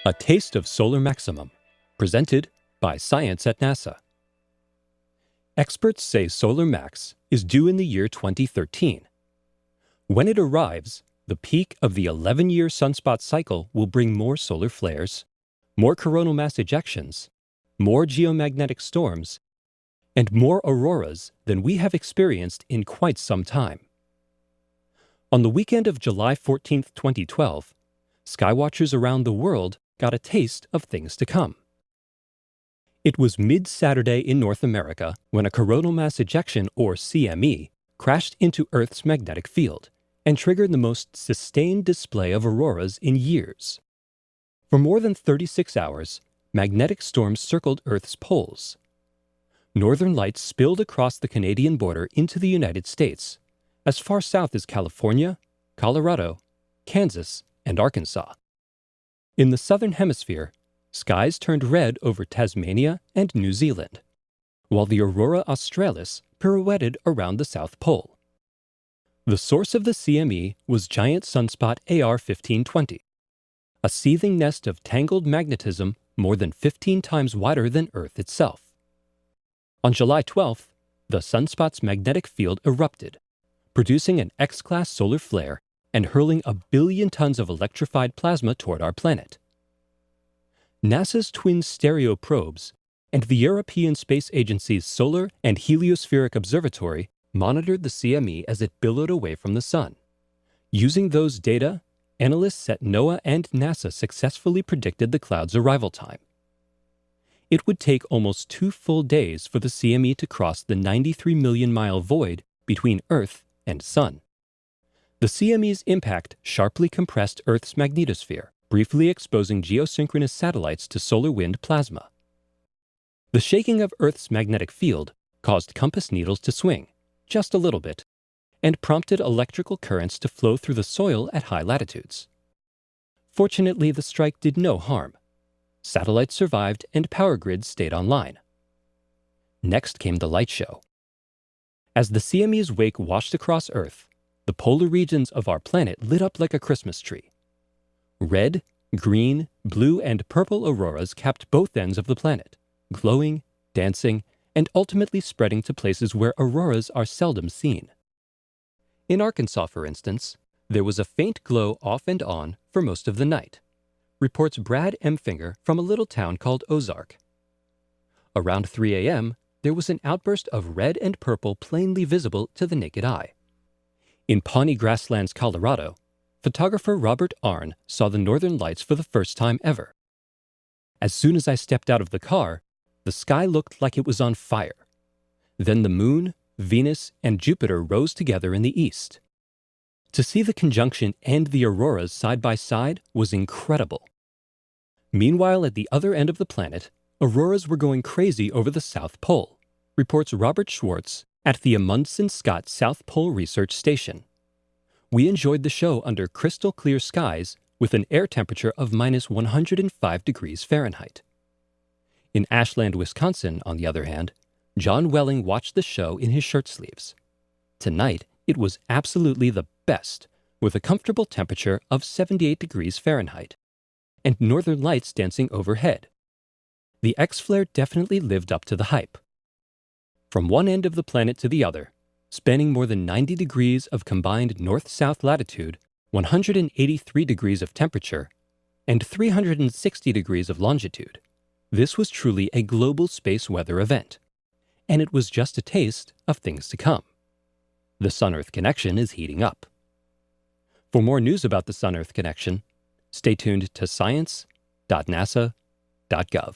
A Taste of Solar Maximum, presented by Science at NASA. Experts say Solar Max is due in the year 2013. When it arrives, the peak of the 11-year sunspot cycle will bring more solar flares, more coronal mass ejections, more geomagnetic storms, and more auroras than we have experienced in quite some time. On the weekend of July 14, 2012, skywatchers around the world got a taste of things to come. It was mid-Saturday in North America when a coronal mass ejection, or CME, crashed into Earth's magnetic field and triggered the most sustained display of auroras in years. For more than 36 hours, magnetic storms circled Earth's poles. Northern lights spilled across the Canadian border into the United States, as far south as California, Colorado, Kansas, and Arkansas. In the southern hemisphere, skies turned red over Tasmania and New Zealand, while the aurora australis pirouetted around the South Pole. The source of the CME was giant sunspot AR 1520, a seething nest of tangled magnetism more than 15 times wider than Earth itself. On July 12th, the sunspot's magnetic field erupted, producing an X-class solar flare and hurling 1 billion tons of electrified plasma toward our planet. NASA's twin stereo probes and the European Space Agency's Solar and Heliospheric Observatory monitored the CME as it billowed away from the Sun. Using those data, analysts at NOAA and NASA successfully predicted the cloud's arrival time. It would take almost 2 full days for the CME to cross the 93 million-mile void between Earth and Sun. The CME's impact sharply compressed Earth's magnetosphere, briefly exposing geosynchronous satellites to solar wind plasma. The shaking of Earth's magnetic field caused compass needles to swing, just a little bit, and prompted electrical currents to flow through the soil at high latitudes. Fortunately, the strike did no harm. Satellites survived and power grids stayed online. Next came the light show. As the CME's wake washed across Earth, the polar regions of our planet lit up like a Christmas tree. Red, green, blue, and purple auroras capped both ends of the planet, glowing, dancing, and ultimately spreading to places where auroras are seldom seen. In Arkansas, for instance, there was a faint glow off and on for most of the night, reports Brad Emfinger from a little town called Ozark. Around 3 a.m., there was an outburst of red and purple plainly visible to the naked eye. In Pawnee Grasslands, Colorado, photographer Robert Arnn saw the northern lights for the first time ever. As soon as I stepped out of the car, the sky looked like it was on fire. Then the moon, Venus, and Jupiter rose together in the east. To see the conjunction and the auroras side by side was incredible. Meanwhile, at the other end of the planet, auroras were going crazy over the South Pole, reports Robert Schwartz at the Amundsen Scott South Pole Research Station. We enjoyed the show under crystal clear skies with an air temperature of minus 105 degrees Fahrenheit. In Ashland, Wisconsin, on the other hand, John Welling watched the show in his shirt sleeves. Tonight, it was absolutely the best, with a comfortable temperature of 78 degrees Fahrenheit, and northern lights dancing overhead. The X-flare definitely lived up to the hype. From one end of the planet to the other, spanning more than 90 degrees of combined north-south latitude, 183 degrees of temperature, and 360 degrees of longitude, this was truly a global space weather event, and it was just a taste of things to come. The Sun-Earth connection is heating up. For more news about the Sun-Earth connection, stay tuned to science.nasa.gov.